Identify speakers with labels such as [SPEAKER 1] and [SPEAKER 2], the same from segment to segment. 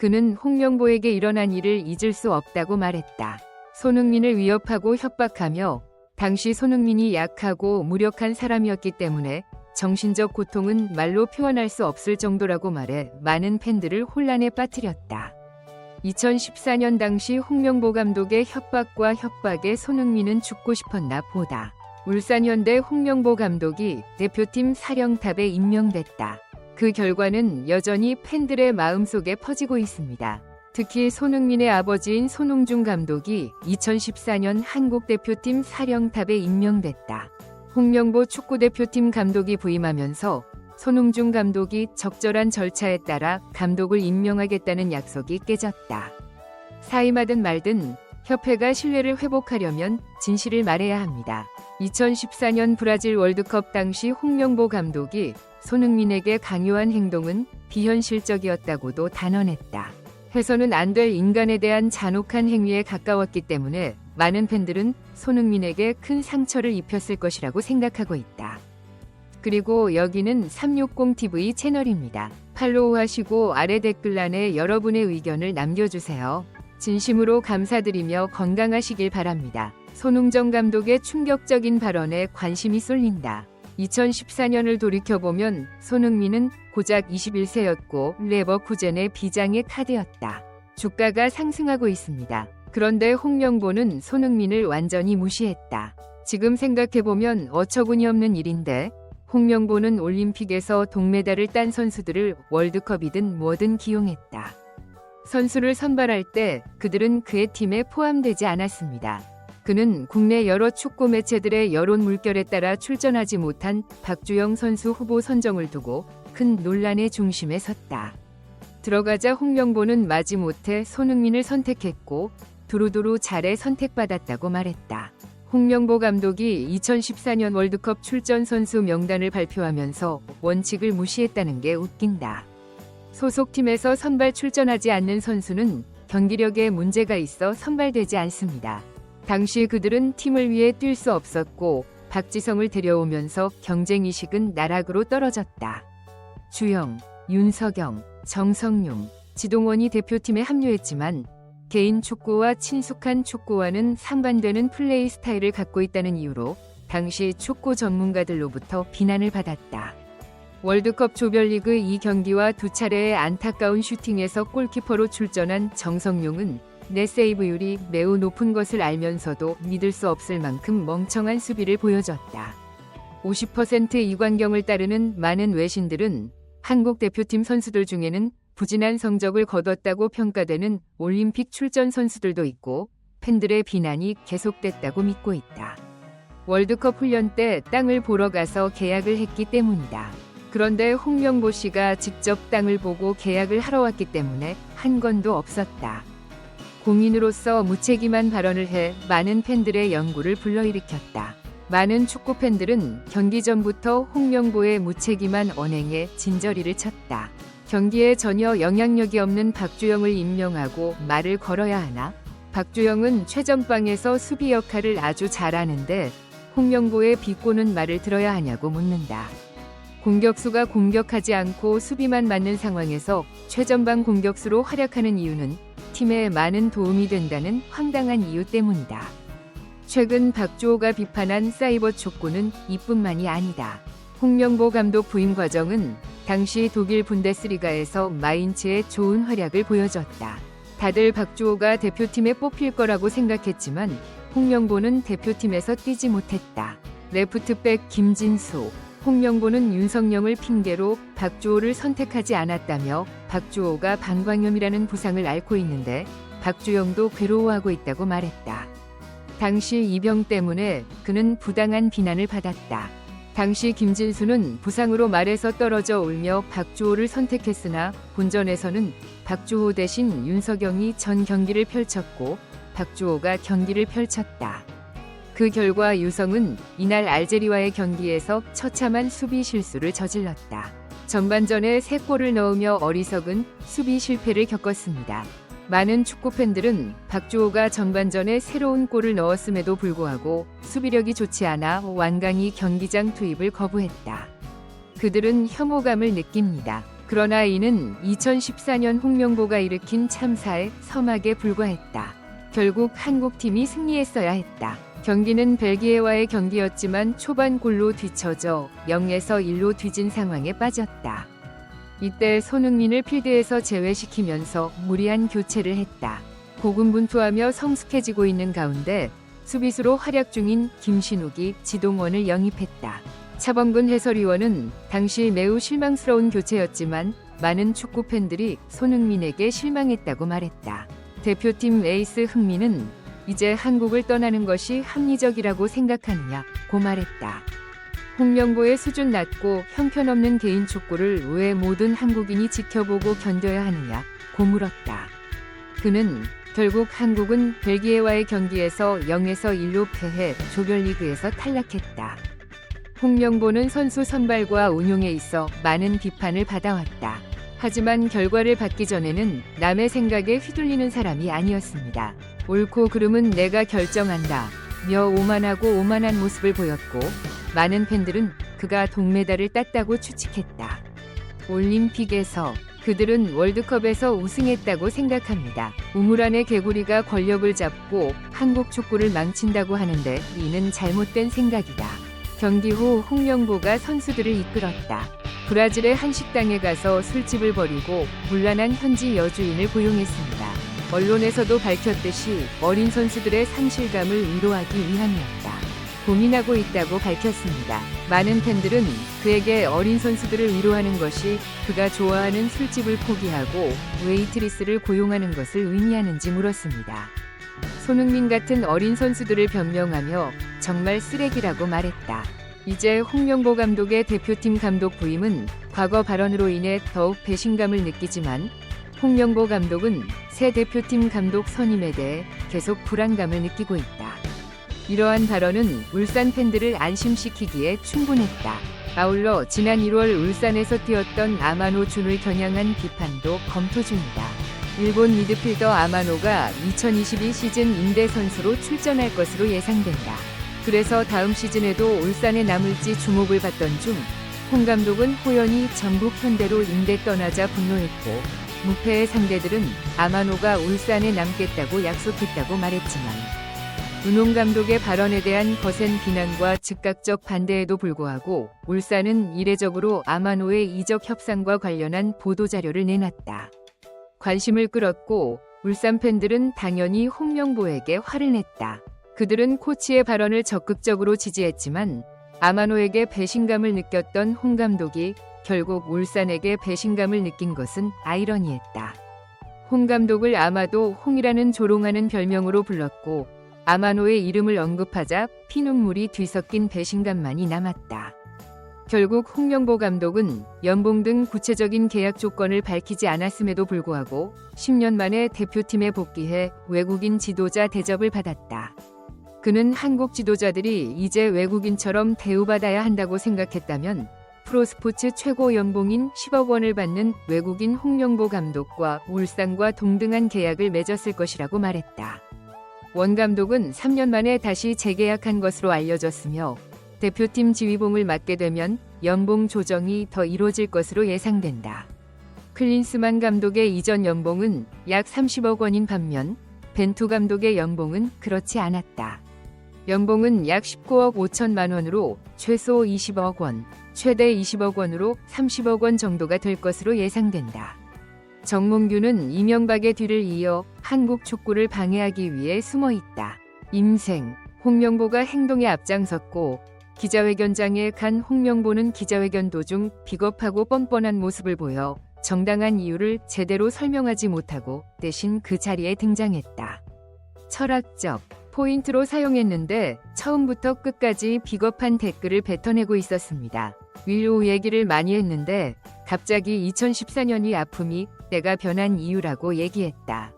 [SPEAKER 1] 그는 홍명보에게 일어난 일을 잊을 수 없다고 말했다. 손흥민을 위협하고 협박하며 당시 손흥민이 약하고 무력한 사람이었기 때문에 정신적 고통은 말로 표현할 수 없을 정도라고 말해 많은 팬들을 혼란에 빠뜨렸다. 2014년 당시 홍명보 감독의 협박과 협박에 손흥민은 죽고 싶었나 보다. 울산현대 홍명보 감독이 대표팀 사령탑에 임명됐다. 그 결과는 여전히 팬들의 마음속에 퍼지고 있습니다. 특히 손흥민의 아버지인 손흥중 감독이 2014년 한국 대표팀 사령탑에 임명됐다. 홍명보 축구대표팀 감독이 부임하면서 손흥중 감독이 적절한 절차에 따라 감독을 임명하겠다는 약속이 깨졌다. 사임하든 말든 협회가 신뢰를 회복하려면 진실을 말해야 합니다. 2014년 브라질 월드컵 당시 홍명보 감독이 손흥민에게 강요한 행동은 비현실적이었다고도 단언했다. 해서는 안 될 인간에 대한 잔혹한 행위에 가까웠기 때문에 많은 팬들은 손흥민에게 큰 상처를 입혔을 것이라고 생각하고 있다. 그리고 여기는 360TV 채널입니다. 팔로우하시고 아래 댓글란에 여러분의 의견을 남겨주세요. 진심으로 감사드리며 건강하시길 바랍니다. 손흥정 감독의 충격적인 발언에 관심이 쏠린다. 2014년을 돌이켜보면 손흥민은 고작 21세였고 레버쿠젠의 비장의 카드였다. 주가가 상승하고 있습니다. 그런데 홍명보는 손흥민을 완전히 무시했다. 지금 생각해보면 어처구니 없는 일인데 홍명보는 올림픽에서 동메달을 딴 선수들을 월드컵이든 뭐든 기용했다. 선수를 선발할 때 그들은 그의 팀에 포함되지 않았습니다. 그는 국내 여러 축구 매체들의 여론 물결에 따라 출전하지 못한 박주영 선수 후보 선정을 두고 큰 논란의 중심에 섰다. 들어가자 홍명보는 마지못해 손흥민을 선택했고 두루두루 잘해 선택받았다고 말했다. 홍명보 감독이 2014년 월드컵 출전 선수 명단을 발표하면서 원칙을 무시했다는 게 웃긴다. 소속팀에서 선발 출전하지 않는 선수는 경기력에 문제가 있어 선발되지 않습니다. 당시 그들은 팀을 위해 뛸 수 없었고 박지성을 데려오면서 경쟁의식은 나락으로 떨어졌다. 주영, 윤석영, 정성용, 지동원이 대표팀에 합류했지만 개인 축구와 친숙한 축구와는 상반되는 플레이 스타일을 갖고 있다는 이유로 당시 축구 전문가들로부터 비난을 받았다. 월드컵 조별리그 2경기와 2차례의 안타까운 슈팅에서 골키퍼로 출전한 정성용은 내 세이브율이 매우 높은 것을 알면서도 믿을 수 없을 만큼 멍청한 수비를 보여줬다. 50% 이관경을 따르는 많은 외신들은 한국 대표팀 선수들 중에는 부진한 성적을 거뒀다고 평가되는 올림픽 출전 선수들도 있고 팬들의 비난이 계속됐다고 믿고 있다. 월드컵 훈련 때 땅을 보러 가서 계약을 했기 때문이다. 그런데 홍명보 씨가 직접 땅을 보고 계약을 하러 왔기 때문에 한 건도 없었다. 공인으로서 무책임한 발언을 해 많은 팬들의 연구를 불러일으켰다. 많은 축구 팬들은 경기 전부터 홍명보의 무책임한 언행에 진저리를 쳤다. 경기에 전혀 영향력이 없는 박주영을 임명하고 말을 걸어야 하나? 박주영은 최전방에서 수비 역할을 아주 잘하는데 홍명보의 비꼬는 말을 들어야 하냐고 묻는다. 공격수가 공격하지 않고 수비만 맞는 상황에서 최전방 공격수로 활약하는 이유는 팀에 많은 도움이 된다는 황당한 이유 때문이다. 최근 박주호가 비판한 사이버 축구는 이뿐만이 아니다. 홍명보 감독 부임 과정은 당시 독일 분데스리가에서 마인츠의 좋은 활약을 보여줬다. 다들 박주호가 대표팀에 뽑힐 거라고 생각했지만 홍명보는 대표팀에서 뛰지 못했다. 레프트백 김진수, 홍명보는 윤석영을 핑계로 박주호를 선택하지 않았다며 박주호가 방광염이라는 부상을 앓고 있는데 박주영도 괴로워하고 있다고 말했다. 당시 이 병 때문에 그는 부당한 비난을 받았다. 당시 김진수는 부상으로 말에서 떨어져 울며 박주호를 선택했으나 본전에서는 박주호 대신 윤석영이 전 경기를 펼쳤고 박주호가 경기를 펼쳤다. 그 결과 유성은 이날 알제리와의 경기에서 처참한 수비 실수를 저질렀다. 전반전에 3골을 넣으며 어리석은 수비 실패를 겪었습니다. 많은 축구팬들은 박주호가 전반전에 새로운 골을 넣었음에도 불구하고 수비력이 좋지 않아 완강히 경기장 투입을 거부했다. 그들은 혐오감을 느낍니다. 그러나 이는 2014년 홍명보가 일으킨 참사에 서막에 불과했다. 결국 한국팀이 승리했어야 했다. 경기는 벨기에와의 경기였지만 초반 골로 뒤처져 0에서 1로 뒤진 상황에 빠졌다. 이때 손흥민을 필드에서 제외시키면서 무리한 교체를 했다. 고군분투하며 성숙해지고 있는 가운데 수비수로 활약 중인 김신욱이 지동원을 영입했다. 차범근 해설위원은 당시 매우 실망스러운 교체였지만 많은 축구 팬들이 손흥민에게 실망했다고 말했다. 대표팀 에이스 흥민은 이제 한국을 떠나는 것이 합리적이라고 생각하느냐고 말했다. 홍명보의 수준 낮고 형편없는 개인 축구를 왜 모든 한국인이 지켜보고 견뎌야 하느냐고 물었다. 그는 결국 한국은 벨기에와의 경기에서 0에서 1로 패해 조별리그에서 탈락했다. 홍명보는 선수 선발과 운용에 있어 많은 비판을 받아왔다. 하지만 결과를 받기 전에는 남의 생각에 휘둘리는 사람이 아니었습니다. 옳고 그름은 내가 결정한다 며 오만한 모습을 보였고 많은 팬들은 그가 동메달을 땄다고 추측했다. 올림픽에서 그들은 월드컵에서 우승했다고 생각합니다. 우물 안의 개구리가 권력을 잡고 한국 축구를 망친다고 하는데 이는 잘못된 생각이다. 경기 후 홍명보가 선수들을 이끌었다. 브라질의 한 식당에 가서 술집을 벌이고 문란한 현지 여주인을 고용했습니다. 언론에서도 밝혔듯이 어린 선수들의 상실감을 위로하기 위함이었다. 고민하고 있다고 밝혔습니다. 많은 팬들은 그에게 어린 선수들을 위로하는 것이 그가 좋아하는 술집을 포기하고 웨이트리스를 고용하는 것을 의미하는지 물었습니다. 손흥민 같은 어린 선수들을 변명하며 정말 쓰레기라고 말했다. 이제 홍명보 감독의 대표팀 감독 부임은 과거 발언으로 인해 더욱 배신감을 느끼지만 홍명보 감독은 새 대표팀 감독 선임에 대해 계속 불안감을 느끼고 있다. 이러한 발언은 울산 팬들을 안심시키기에 충분했다. 아울러 지난 1월 울산에서 뛰었던 아마노 준을 겨냥한 비판도 검토 중이다. 일본 미드필더 아마노가 2022 시즌 임대 선수로 출전할 것으로 예상된다. 그래서 다음 시즌에도 울산에 남을지 주목을 받던 중 홍 감독은 호연히 전북 현대로 임대 떠나자 분노했고 무패의 상대들은 아마노가 울산에 남겠다고 약속했다고 말했지만 은홍 감독의 발언에 대한 거센 비난과 즉각적 반대에도 불구하고 울산은 이례적으로 아마노의 이적 협상과 관련한 보도자료를 내놨다. 관심을 끌었고 울산 팬들은 당연히 홍명보에게 화를 냈다. 그들은 코치의 발언을 적극적으로 지지했지만 아마노에게 배신감을 느꼈던 홍 감독이 결국 울산에게 배신감을 느낀 것은 아이러니했다. 홍 감독을 아마도 홍이라는 조롱하는 별명으로 불렀고 아마노의 이름을 언급하자 피눈물이 뒤섞인 배신감만이 남았다. 결국 홍명보 감독은 연봉 등 구체적인 계약 조건을 밝히지 않았음에도 불구하고 10년 만에 대표팀에 복귀해 외국인 지도자 대접을 받았다. 그는 한국 지도자들이 이제 외국인처럼 대우받아야 한다고 생각했다면 프로스포츠 최고 연봉인 10억 원을 받는 외국인 홍명보 감독과 울산과 동등한 계약을 맺었을 것이라고 말했다. 원 감독은 3년 만에 다시 재계약한 것으로 알려졌으며 대표팀 지휘봉을 맡게 되면 연봉 조정이 더 이뤄질 것으로 예상된다. 클린스만 감독의 이전 연봉은 약 30억 원인 반면 벤투 감독의 연봉은 그렇지 않았다. 연봉은 약 19억 5천만 원으로 최소 20억 원, 최대 20억 원으로 30억 원 정도가 될 것으로 예상된다. 정몽규는 이명박의 뒤를 이어 한국 축구를 방해하기 위해 숨어 있다. 임생, 홍명보가 행동에 앞장섰고 기자회견장에 간 홍명보는 기자회견 도중 비겁하고 뻔뻔한 모습을 보여 정당한 이유를 제대로 설명하지 못하고 대신 그 자리에 등장했다. 철학적 포인트로 사용했는데 처음부터 끝까지 비겁한 댓글을 뱉어내고 있었습니다. 윌로 얘기를 많이 했는데 갑자기 2014년이 아픔이 내가 변한 이유라고 얘기했다.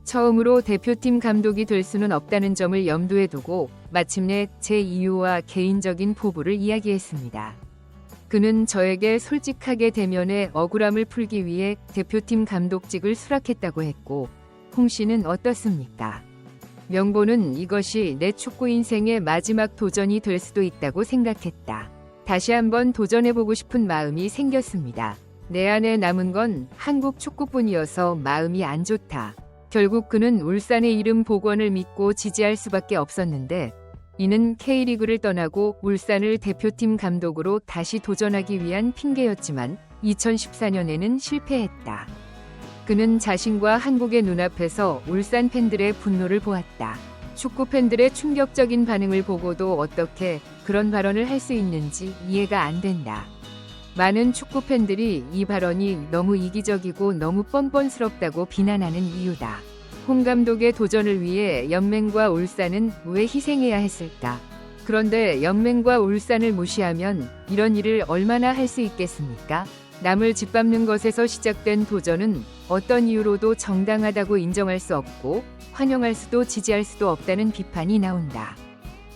[SPEAKER 1] 처음으로 대표팀 감독이 될 수는 없다는 점을 염두에 두고 마침내 제 이유와 개인적인 포부를 이야기했습니다. 그는 저에게 솔직하게 대면해 억울함을 풀기 위해 대표팀 감독직을 수락했다고 했고 홍 씨는 어떻습니까? 명보는 이것이 내 축구 인생의 마지막 도전이 될 수도 있다고 생각했다. 다시 한번 도전해보고 싶은 마음이 생겼습니다. 내 안에 남은 건 한국 축구뿐이어서 마음이 안 좋다. 결국 그는 울산의 이름 복원을 믿고 지지할 수밖에 없었는데 이는 K리그를 떠나고 울산을 대표팀 감독으로 다시 도전하기 위한 핑계였지만 2014년에는 실패했다. 그는 자신과 한국의 눈앞에서 울산 팬들의 분노를 보았다. 축구 팬들의 충격적인 반응을 보고도 어떻게 그런 발언을 할 수 있는지 이해가 안 된다. 많은 축구 팬들이 이 발언이 너무 이기적이고 너무 뻔뻔스럽다고 비난하는 이유다. 홍 감독의 도전을 위해 연맹과 울산은 왜 희생해야 했을까? 그런데 연맹과 울산을 무시하면 이런 일을 얼마나 할 수 있겠습니까? 남을 짓밟는 것에서 시작된 도전은 어떤 이유로도 정당하다고 인정할 수 없고 환영할 수도 지지할 수도 없다는 비판이 나온다.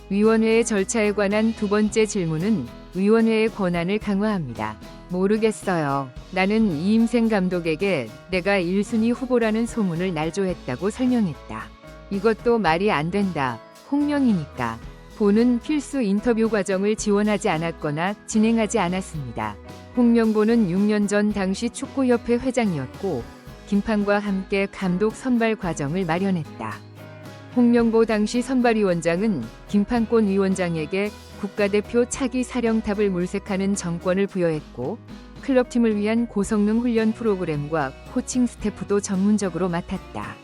[SPEAKER 1] 위원회의 절차에 관한 두 번째 질문은 위원회의 권한을 강화합니다. 모르겠어요. 나는 이임생 감독에게 내가 1순위 후보라는 소문을 날조했다고 설명했다. 이것도 말이 안 된다. 홍명이니까. 보는 필수 인터뷰 과정을 지원하지 않았거나 진행하지 않았습니다. 홍명보는 6년 전 당시 축구협회 회장이었고 김판과 함께 감독 선발 과정을 마련했다. 홍명보 당시 선발위원장은 김판권 위원장에게 국가대표 차기 사령탑을 물색하는 정권을 부여했고 클럽팀을 위한 고성능 훈련 프로그램과 코칭 스태프도 전문적으로 맡았다.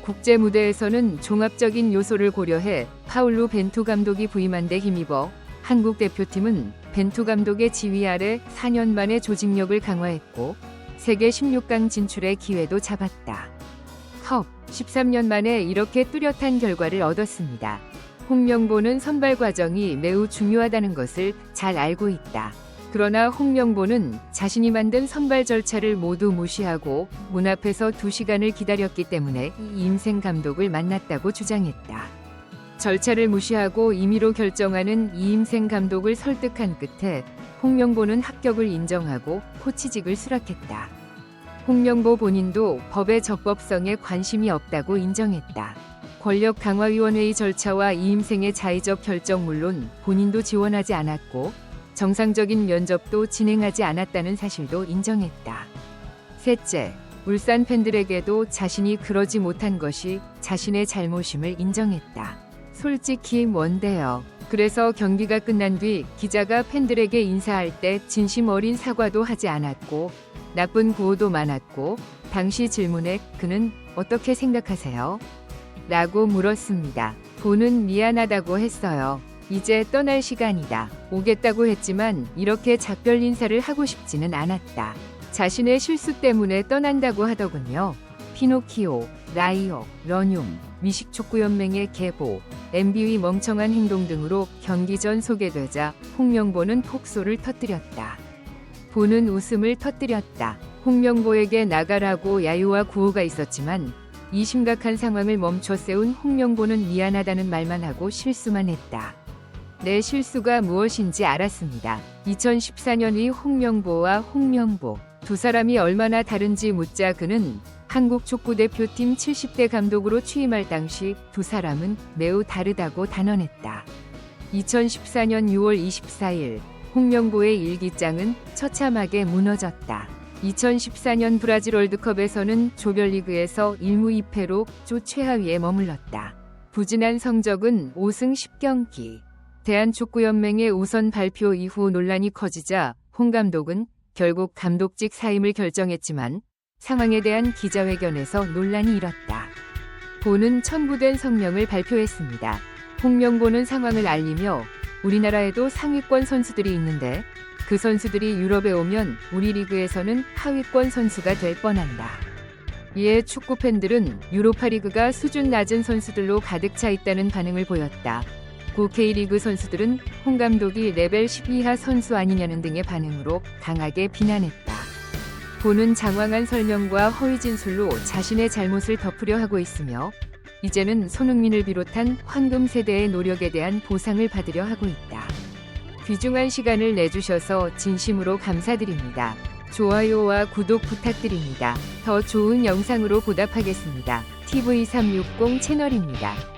[SPEAKER 1] 국제 무대에서는 종합적인 요소를 고려해 파울루 벤투 감독이 부임한 데 힘입어 한국 대표팀은 벤투 감독의 지휘 아래 4년 만에 조직력을 강화했고 세계 16강 진출의 기회도 잡았다. 13년 만에 이렇게 뚜렷한 결과를 얻었습니다. 홍명보는 선발 과정이 매우 중요하다는 것을 잘 알고 있다. 그러나 홍명보는 자신이 만든 선발 절차를 모두 무시하고 문 앞에서 2시간을 기다렸기 때문에 이임생 감독을 만났다고 주장했다. 절차를 무시하고 임의로 결정하는 이임생 감독을 설득한 끝에 홍명보는 합격을 인정하고 코치직을 수락했다. 홍명보 본인도 법의 적법성에 관심이 없다고 인정했다. 권력강화위원회의 절차와 이임생의 자의적 결정 물론 본인도 지원하지 않았고 정상적인 면접도 진행하지 않았다는 사실도 인정했다. 셋째, 울산 팬들에게도 자신이 그러지 못한 것이 자신의 잘못임을 인정했다. 솔직히 뭔데요. 그래서 경기가 끝난 뒤 기자가 팬들에게 인사할 때 진심 어린 사과도 하지 않았고 나쁜 구호도 많았고 당시 질문에 그는 어떻게 생각하세요? 라고 물었습니다. 보는 미안하다고 했어요. 이제 떠날 시간이다. 오겠다고 했지만 이렇게 작별 인사를 하고 싶지는 않았다. 자신의 실수 때문에 떠난다고 하더군요. 피노키오, 라이어, 러뇽, 미식축구연맹의 계보, MB의 멍청한 행동 등으로 경기 전 소개되자 홍명보는 폭소를 터뜨렸다. 보는 웃음을 터뜨렸다. 홍명보에게 나가라고 야유와 구호가 있었지만 이 심각한 상황을 멈춰 세운 홍명보는 미안하다는 말만 하고 실수만 했다. 내 실수가 무엇인지 알았습니다. 2014년의 홍명보와 홍명보 두 사람이 얼마나 다른지 묻자 그는 한국 축구대표팀 70대 감독으로 취임할 당시 두 사람은 매우 다르다고 단언했다. 2014년 6월 24일 홍명보의 일기장은 처참하게 무너졌다. 2014년 브라질 월드컵에서는 조별리그에서 1무 2패로 조 최하위에 머물렀다. 부진한 성적은 5승 10경기. 대한축구연맹의 우선 발표 이후 논란이 커지자 홍 감독은 결국 감독직 사임을 결정했지만 상황에 대한 기자회견에서 논란이 일었다. 보는 첨부된 성명을 발표했습니다. 홍명보는 상황을 알리며 우리나라에도 상위권 선수들이 있는데 그 선수들이 유럽에 오면 우리 리그에서는 하위권 선수가 될 뻔한다. 이에 축구 팬들은 유로파리그가 수준 낮은 선수들로 가득 차 있다는 반응을 보였다. 구 K리그 선수들은 홍 감독이 레벨 10 이하 선수 아니냐는 등의 반응으로 강하게 비난했다. 보는 장황한 설명과 허위 진술로 자신의 잘못을 덮으려 하고 있으며 이제는 손흥민을 비롯한 황금 세대의 노력에 대한 보상을 받으려 하고 있다. 귀중한 시간을 내주셔서 진심으로 감사드립니다. 좋아요와 구독 부탁드립니다. 더 좋은 영상으로 보답하겠습니다. TV360 채널입니다.